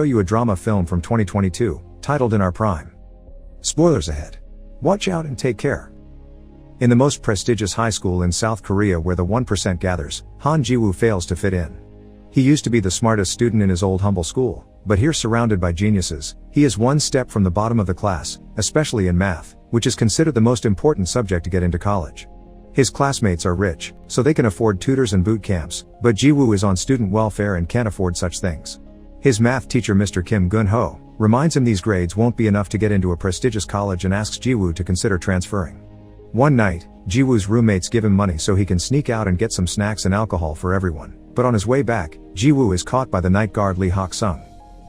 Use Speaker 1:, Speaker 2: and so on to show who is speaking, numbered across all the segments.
Speaker 1: show you a drama film from 2022, titled In Our Prime. Spoilers ahead. Watch out and take care. In the most prestigious high school in South Korea where the 1% gathers, Han Ji-woo fails to fit in. He used to be the smartest student in his old humble school, but here surrounded by geniuses, he is one step from the bottom of the class, especially in math, which is considered the most important subject to get into college. His classmates are rich, so they can afford tutors and boot camps, but Ji-woo is on student welfare and can't afford such things. His math teacher Mr. Kim Gun-ho reminds him these grades won't be enough to get into a prestigious college and asks Ji-woo to consider transferring. One night, Ji-woo's roommates give him money so he can sneak out and get some snacks and alcohol for everyone, but on his way back, Ji-woo is caught by the night guard Lee Hak-sung.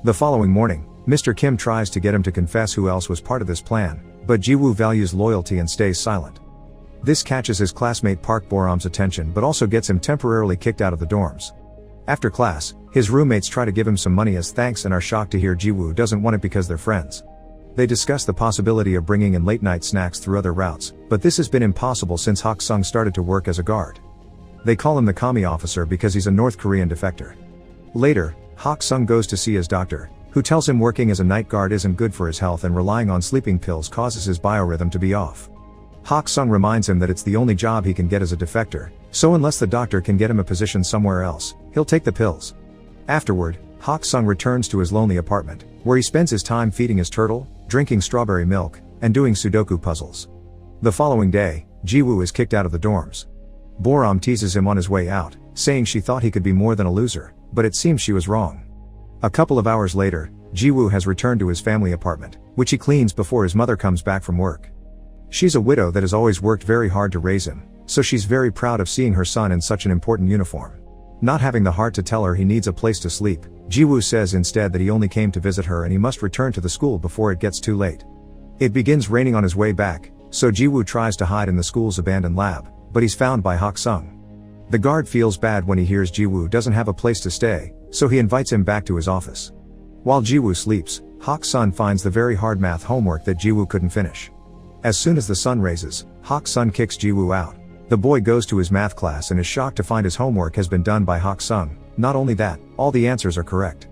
Speaker 1: The following morning, Mr. Kim tries to get him to confess who else was part of this plan, but Ji-woo values loyalty and stays silent. This catches his classmate Park Boram's attention but also gets him temporarily kicked out of the dorms. After class, his roommates try to give him some money as thanks and are shocked to hear Ji-woo doesn't want it because they're friends. They discuss the possibility of bringing in late-night snacks through other routes, but this has been impossible since Hak-sung started to work as a guard. They call him the commie officer because he's a North Korean defector. Later, Hak-sung goes to see his doctor, who tells him working as a night guard isn't good for his health and relying on sleeping pills causes his biorhythm to be off. Hak-sung reminds him that it's the only job he can get as a defector, so unless the doctor can get him a position somewhere else, he'll take the pills. Afterward, Hak-sung returns to his lonely apartment, where he spends his time feeding his turtle, drinking strawberry milk, and doing Sudoku puzzles. The following day, Ji-woo is kicked out of the dorms. Boram teases him on his way out, saying she thought he could be more than a loser, but it seems she was wrong. A couple of hours later, Ji-woo has returned to his family apartment, which he cleans before his mother comes back from work. She's a widow that has always worked very hard to raise him, so she's very proud of seeing her son in such an important uniform. Not having the heart to tell her he needs a place to sleep, Ji-woo says instead that he only came to visit her and he must return to the school before it gets too late. It begins raining on his way back, so Ji-woo tries to hide in the school's abandoned lab, but he's found by Hak-sung. The guard feels bad when he hears Ji-woo doesn't have a place to stay, so he invites him back to his office. While Ji-woo sleeps, Hak-sung finds the very hard math homework that Ji-woo couldn't finish. As soon as the sun raises, Hak-sung kicks Ji-woo out. The boy goes to his math class and is shocked to find his homework has been done by Hak-sung. Not only that, all the answers are correct.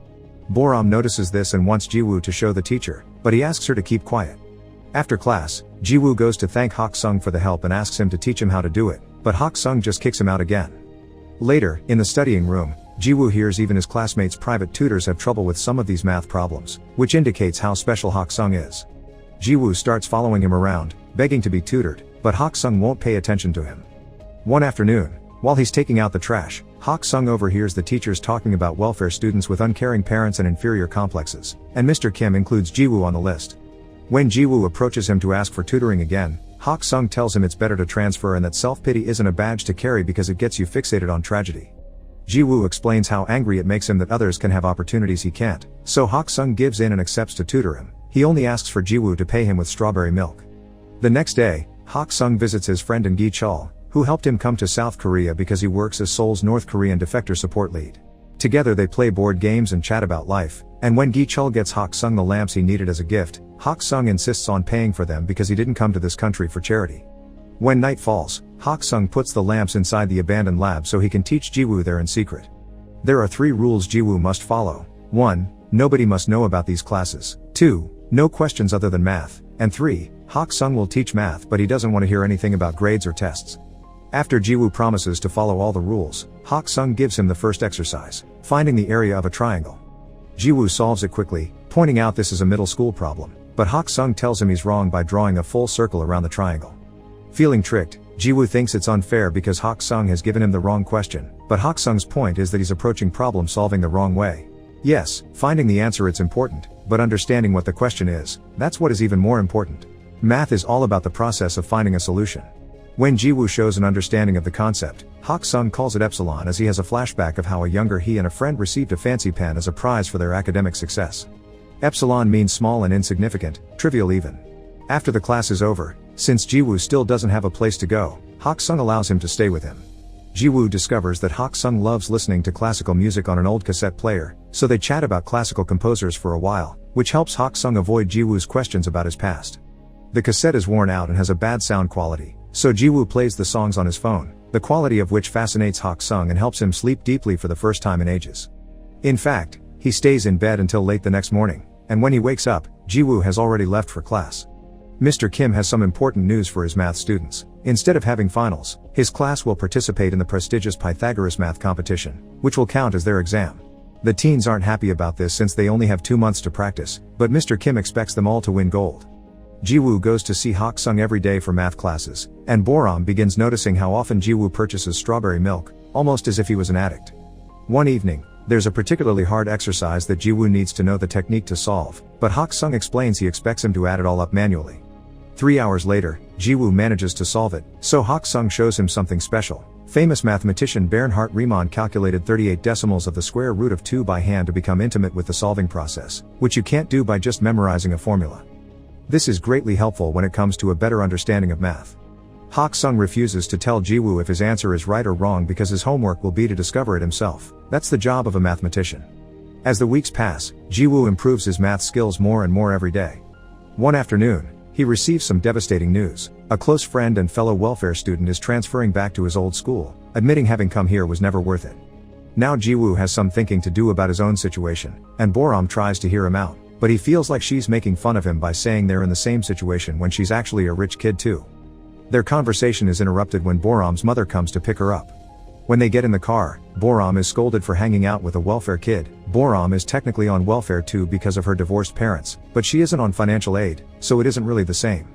Speaker 1: Boram notices this and wants Ji-woo to show the teacher, but he asks her to keep quiet. After class, Ji-woo goes to thank Hak-sung for the help and asks him to teach him how to do it, but Hak-sung just kicks him out again. Later, in the studying room, Ji-woo hears even his classmates' private tutors have trouble with some of these math problems, which indicates how special Hak-sung is. Ji-woo starts following him around, begging to be tutored, but Hak-sung won't pay attention to him. One afternoon, while he's taking out the trash, Hak-sung overhears the teachers talking about welfare students with uncaring parents and inferior complexes, and Mr. Kim includes Ji-woo on the list. When Ji-woo approaches him to ask for tutoring again, Hak-sung tells him it's better to transfer and that self-pity isn't a badge to carry because it gets you fixated on tragedy. Ji-woo explains how angry it makes him that others can have opportunities he can't, so Hak-sung gives in and accepts to tutor him. He only asks for Ji-woo to pay him with strawberry milk. The next day, Hak-sung visits his friend in Gi-chul, who helped him come to South Korea because he works as Seoul's North Korean defector support lead. Together they play board games and chat about life, and when Gi-chul gets Hak-sung the lamps he needed as a gift, Hak-sung insists on paying for them because he didn't come to this country for charity. When night falls, Hak-sung puts the lamps inside the abandoned lab so he can teach Ji-woo there in secret. There are 3 rules Ji-woo must follow. 1. Nobody must know about these classes. 2. No questions other than math. And 3. Hak-sung will teach math but he doesn't want to hear anything about grades or tests. After Ji-woo promises to follow all the rules, Hak-sung gives him the first exercise, finding the area of a triangle. Ji-woo solves it quickly, pointing out this is a middle school problem, but Hak-sung tells him he's wrong by drawing a full circle around the triangle. Feeling tricked, Ji-woo thinks it's unfair because Hak-sung has given him the wrong question, but Hak-sung's point is that he's approaching problem solving the wrong way. Yes, finding the answer it's important, but understanding what the question is, that's what is even more important. Math is all about the process of finding a solution. When Ji-woo shows an understanding of the concept, Hak-sung calls it epsilon as he has a flashback of how a younger he and a friend received a fancy pen as a prize for their academic success. Epsilon means small and insignificant, trivial even. After the class is over, since Ji-woo still doesn't have a place to go, Hak-sung allows him to stay with him. Ji-woo discovers that Hak-sung loves listening to classical music on an old cassette player, so they chat about classical composers for a while, which helps Hak-sung avoid Ji-woo's questions about his past. The cassette is worn out and has a bad sound quality, so Ji-woo plays the songs on his phone, the quality of which fascinates Hak-sung and helps him sleep deeply for the first time in ages. In fact, He stays in bed until late the next morning, and when he wakes up, Jiwoo has already left for class. Mr. Kim has some important news for his math students. Instead of having finals, his class will participate in the prestigious Pythagoras math competition, which will count as their exam. The teens aren't happy about this since they only have 2 months to practice, but Mr. Kim expects them all to win gold. Jiwoo goes to see Hak-sung every day for math classes, and Boram begins noticing how often Jiwoo purchases strawberry milk, almost as if he was an addict. One evening, there's a particularly hard exercise that Jiwoo needs to know the technique to solve, but Hak-sung explains he expects him to add it all up manually. 3 hours later, Jiwoo manages to solve it, so Hak-sung shows him something special. Famous mathematician Bernhard Riemann calculated 38 decimals of the square root of 2 by hand to become intimate with the solving process, which you can't do by just memorizing a formula. This is greatly helpful when it comes to a better understanding of math. Hak-sung refuses to tell Jiwoo if his answer is right or wrong because his homework will be to discover it himself. That's the job of a mathematician. As the weeks pass, Jiwoo improves his math skills more and more every day. One afternoon, he receives some devastating news. A close friend and fellow welfare student is transferring back to his old school, admitting having come here was never worth it. Now Jiwoo has some thinking to do about his own situation, and Boram tries to hear him out, but he feels like she's making fun of him by saying they're in the same situation when she's actually a rich kid too. Their conversation is interrupted when Boram's mother comes to pick her up. When they get in the car, Boram is scolded for hanging out with a welfare kid. Boram is technically on welfare too because of her divorced parents, but she isn't on financial aid, so it isn't really the same.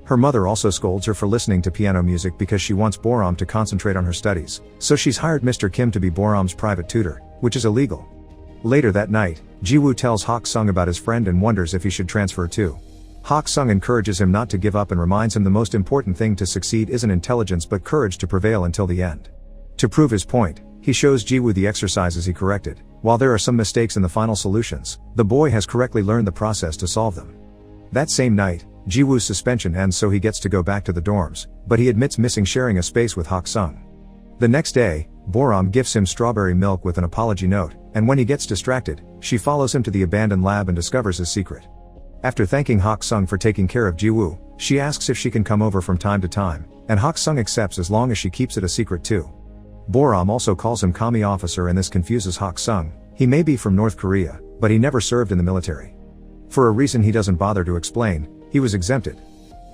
Speaker 1: Her mother also scolds her for listening to piano music because she wants Boram to concentrate on her studies, so she's hired Mr. Kim to be Boram's private tutor, which is illegal. Later that night, Jiwoo tells Hak-sung about his friend and wonders if he should transfer too. Hak-sung encourages him not to give up and reminds him the most important thing to succeed isn't intelligence but courage to prevail until the end. To prove his point, he shows Jiwoo the exercises he corrected. While there are some mistakes in the final solutions, the boy has correctly learned the process to solve them. That same night, Jiwoo's suspension ends so he gets to go back to the dorms, but he admits missing sharing a space with Hak-sung. The next day, Boram gifts him strawberry milk with an apology note, and when he gets distracted, she follows him to the abandoned lab and discovers his secret. After thanking Hak-sung for taking care of Jiwoo, she asks if she can come over from time to time, and Hak-sung accepts as long as she keeps it a secret too. Boram also calls him Kami officer and this confuses Hak-sung. He may be from North Korea, but he never served in the military. For a reason he doesn't bother to explain, he was exempted.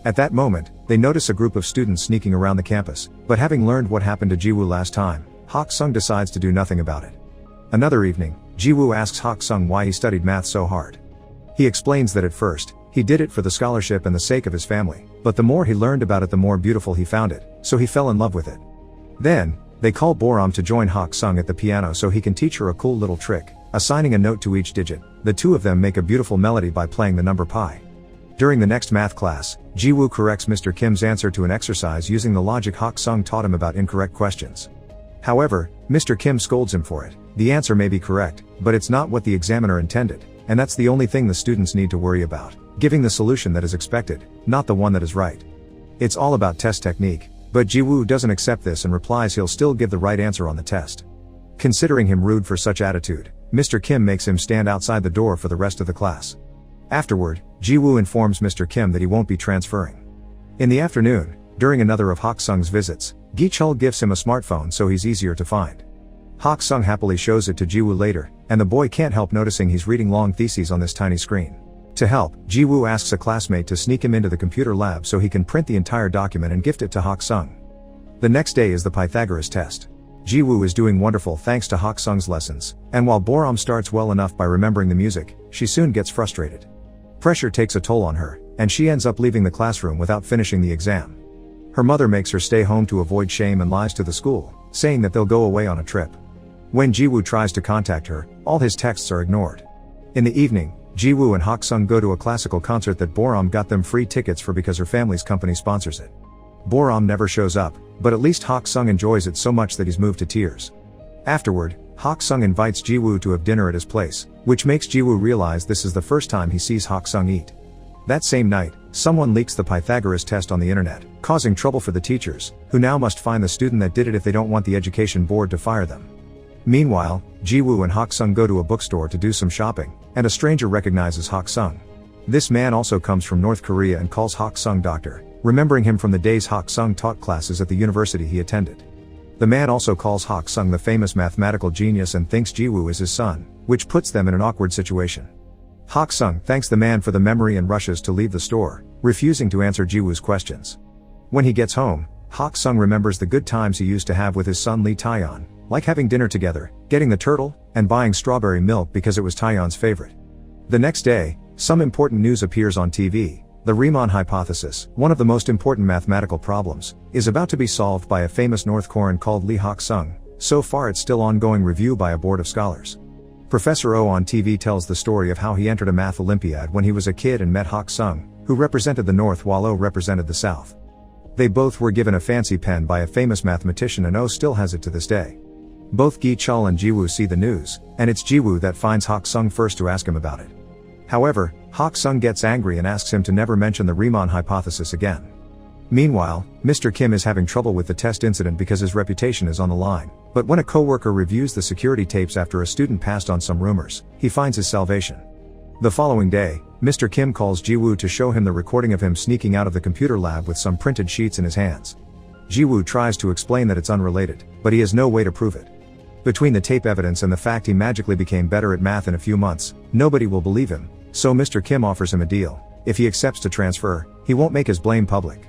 Speaker 1: At that moment, they notice a group of students sneaking around the campus, but having learned what happened to Jiwoo last time, Hak-sung decides to do nothing about it. Another evening, Jiwoo asks Hak-sung why he studied math so hard. He explains that at first, he did it for the scholarship and the sake of his family, but the more he learned about it the more beautiful he found it, so he fell in love with it. Then, they call Boram to join Hak-sung at the piano so he can teach her a cool little trick, assigning a note to each digit. The two of them make a beautiful melody by playing the number pi. During the next math class, Jiwoo corrects Mr. Kim's answer to an exercise using the logic Hak-sung taught him about incorrect questions. However, Mr. Kim scolds him for it. The answer may be correct, but it's not what the examiner intended, and that's the only thing the students need to worry about, giving the solution that is expected, not the one that is right. It's all about test technique, but Jiwoo doesn't accept this and replies he'll still give the right answer on the test. Considering him rude for such attitude, Mr. Kim makes him stand outside the door for the rest of the class. Afterward, Jiwoo informs Mr. Kim that he won't be transferring. In the afternoon, during another of Hak-sung's visits, Gi-chul gifts him a smartphone so he's easier to find. Hak-sung happily shows it to Jiwoo later, and the boy can't help noticing he's reading long theses on this tiny screen. To help, Jiwoo asks a classmate to sneak him into the computer lab so he can print the entire document and gift it to Hak-sung. The next day is the Pythagoras test. Jiwoo is doing wonderful thanks to Hak-sung's lessons, and while Boram starts well enough by remembering the music, she soon gets frustrated. Pressure takes a toll on her, and she ends up leaving the classroom without finishing the exam. Her mother makes her stay home to avoid shame and lies to the school, saying that they'll go away on a trip. When Jiwoo tries to contact her, all his texts are ignored. In the evening, Jiwoo and Hak-sung go to a classical concert that Boram got them free tickets for because her family's company sponsors it. Boram never shows up, but at least Hak-sung enjoys it so much that he's moved to tears. Afterward, Hak-sung invites Jiwoo to have dinner at his place, which makes Jiwoo realize this is the first time he sees Hak-sung eat. That same night, someone leaks the Pythagoras test on the internet, causing trouble for the teachers, who now must find the student that did it if they don't want the education board to fire them. Meanwhile, Jiwoo and Hak-sung go to a bookstore to do some shopping, and a stranger recognizes Hak-sung. This man also comes from North Korea and calls Hak-sung doctor, remembering him from the days Hak-sung taught classes at the university he attended. The man also calls Hak Sung the famous mathematical genius and thinks Jiwoo is his son, which puts them in an awkward situation. Hak Sung thanks the man for the memory and rushes to leave the store, refusing to answer Jiwoo's questions. When he gets home, Hak Sung remembers the good times he used to have with his son Lee Taeyeon, like having dinner together, getting the turtle, and buying strawberry milk because it was Taeyeon's favorite. The next day, some important news appears on TV. The Riemann hypothesis, one of the most important mathematical problems, is about to be solved by a famous North Korean called Lee Hak Sung. So far it's still ongoing review by a board of scholars. Professor Oh on TV tells the story of how he entered a math Olympiad when he was a kid and met Hak Sung, who represented the North while Oh represented the South. They both were given a fancy pen by a famous mathematician and Oh still has it to this day. Both Gi Chul and Jiwoo see the news, and it's Jiwoo that finds Hak Sung first to ask him about it. However, Hak Sung gets angry and asks him to never mention the Riemann hypothesis again. Meanwhile, Mr. Kim is having trouble with the test incident because his reputation is on the line, but when a coworker reviews the security tapes after a student passed on some rumors, he finds his salvation. The following day, Mr. Kim calls Jiwoo to show him the recording of him sneaking out of the computer lab with some printed sheets in his hands. Jiwoo tries to explain that it's unrelated, but he has no way to prove it. Between the tape evidence and the fact he magically became better at math in a few months, nobody will believe him, so Mr. Kim offers him a deal. If he accepts to transfer, he won't make his blame public.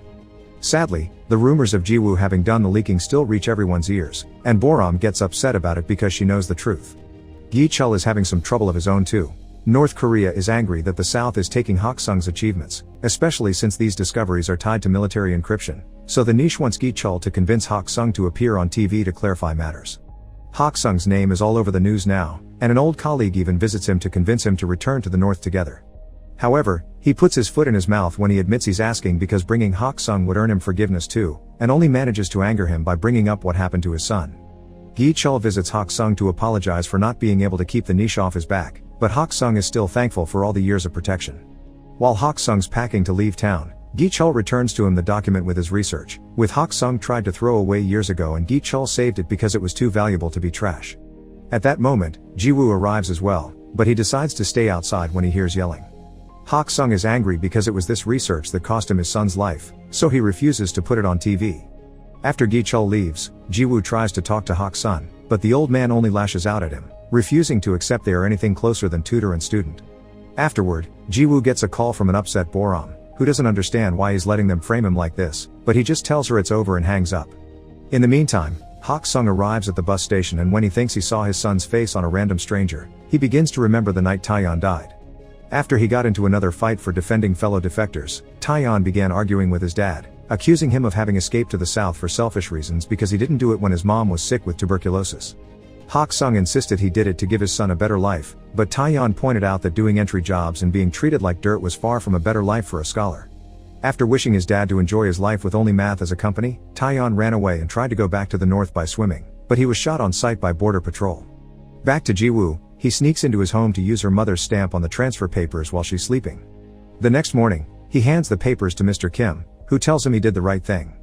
Speaker 1: Sadly, the rumors of Jiwoo having done the leaking still reach everyone's ears, and Boram gets upset about it because she knows the truth. Gi Chul is having some trouble of his own too. North Korea is angry that the South is taking Hak Sung's achievements, especially since these discoveries are tied to military encryption, so the niche wants Gi Chul to convince Hak Sung to appear on TV to clarify matters. Hak Sung's name is all over the news now, and an old colleague even visits him to convince him to return to the North together. However, he puts his foot in his mouth when he admits he's asking because bringing Hak Sung would earn him forgiveness too, and only manages to anger him by bringing up what happened to his son. Gi Chul visits Hak Sung to apologize for not being able to keep the niche off his back, but Hak Sung is still thankful for all the years of protection. While Hak Sung's packing to leave town, Gi Chul returns to him the document with his research, which Hak Sung tried to throw away years ago and Gi Chul saved it because it was too valuable to be trash. At that moment, Jiwoo arrives as well, but he decides to stay outside when he hears yelling. Hak Sung is angry because it was this research that cost him his son's life, so he refuses to put it on TV. After Gi Chul leaves, Jiwoo tries to talk to Hak Sung, but the old man only lashes out at him, refusing to accept they are anything closer than tutor and student. Afterward, Jiwoo gets a call from an upset Boram, who doesn't understand why he's letting them frame him like this, but he just tells her it's over and hangs up. In the meantime, Hak Sung arrives at the bus station and when he thinks he saw his son's face on a random stranger, he begins to remember the night Taeyeon died. After he got into another fight for defending fellow defectors, Taeyeon began arguing with his dad, accusing him of having escaped to the south for selfish reasons because he didn't do it when his mom was sick with tuberculosis. Hak Sung insisted he did it to give his son a better life, but Taeyeon pointed out that doing entry jobs and being treated like dirt was far from a better life for a scholar. After wishing his dad to enjoy his life with only math as a company, Taeyeon ran away and tried to go back to the north by swimming, but he was shot on sight by border patrol. Back to Jiwoo, he sneaks into his home to use her mother's stamp on the transfer papers while she's sleeping. The next morning, he hands the papers to Mr. Kim, who tells him he did the right thing.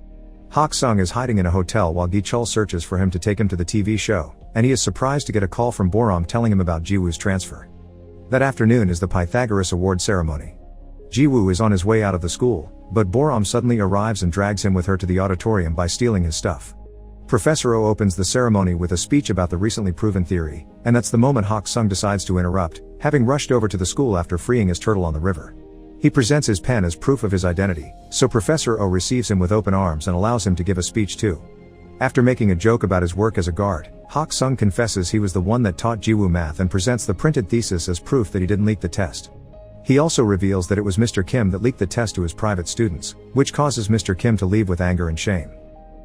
Speaker 1: Hak Sung is hiding in a hotel while Gi Chul searches for him to take him to the TV show, and he is surprised to get a call from Boram telling him about Jiwoo's transfer. That afternoon is the Pythagoras Award ceremony. Jiwoo is on his way out of the school, but Boram suddenly arrives and drags him with her to the auditorium by stealing his stuff. Professor Oh opens the ceremony with a speech about the recently proven theory, and that's the moment Hak Sung decides to interrupt, having rushed over to the school after freeing his turtle on the river. He presents his pen as proof of his identity, so Professor Oh receives him with open arms and allows him to give a speech too. After making a joke about his work as a guard, Hak Sung confesses he was the one that taught Jiwoo math and presents the printed thesis as proof that he didn't leak the test. He also reveals that it was Mr. Kim that leaked the test to his private students, which causes Mr. Kim to leave with anger and shame.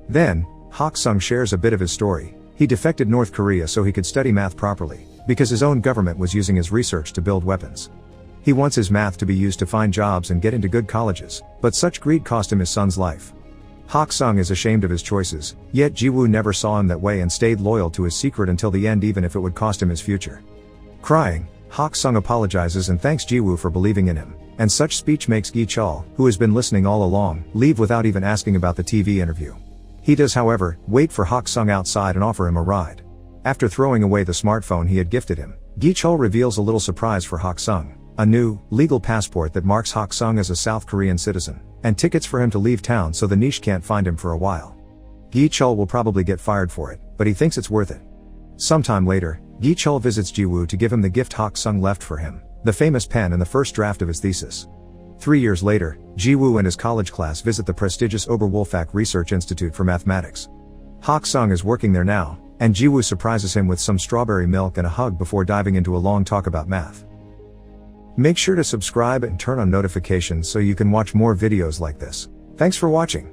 Speaker 1: Then, Hak Sung shares a bit of his story. He defected North Korea so he could study math properly, because his own government was using his research to build weapons. He wants his math to be used to find jobs and get into good colleges, but such greed cost him his son's life. Hak Sung is ashamed of his choices, yet Jiwoo never saw him that way and stayed loyal to his secret until the end even if it would cost him his future. Crying, Hak Sung apologizes and thanks Jiwoo for believing in him, and such speech makes Gi Chul, who has been listening all along, leave without even asking about the TV interview. He does however, wait for Hak Sung outside and offer him a ride. After throwing away the smartphone he had gifted him, Gi Chul reveals a little surprise for Hak Sung, a new, legal passport that marks Hak Sung as a South Korean citizen, and tickets for him to leave town so the niche can't find him for a while. Gi-chul will probably get fired for it, but he thinks it's worth it. Sometime later, Gi-chul visits Ji-woo to give him the gift Hak-sung left for him, the famous pen and the first draft of his thesis. 3 years later, Ji-woo and his college class visit the prestigious Oberwolfach Research Institute for Mathematics. Hak-sung is working there now, and Ji-woo surprises him with some strawberry milk and a hug before diving into a long talk about math. Make sure to subscribe and turn on notifications so you can watch more videos like this. Thanks for watching.